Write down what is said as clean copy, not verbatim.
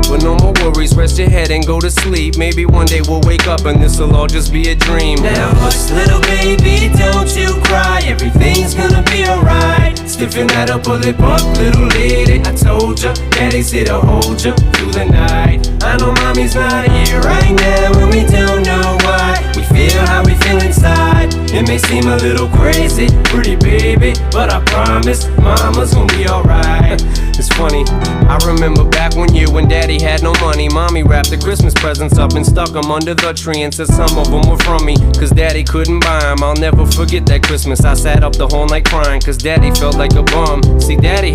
But no more worries, rest your head and go to sleep. Maybe one day we'll wake up and this'll all just be a dream. Now hush, little baby, don't you cry. Everything's gonna be alright. Stiffen that up, pull it up, little lady. I told ya, daddy's here to hold ya through the night. I know mommy's not here right now, and we don't know why. We feel how we feel inside. It may seem a little crazy, pretty baby, but I promise mama's gonna be alright. It's funny, I remember back one year when daddy had no money. Mommy wrapped the Christmas presents up and stuck them under the tree and said some of them were from me, cause daddy couldn't buy them. I'll never forget that Christmas. I sat up the whole night crying, cause daddy felt like a bum. See, daddy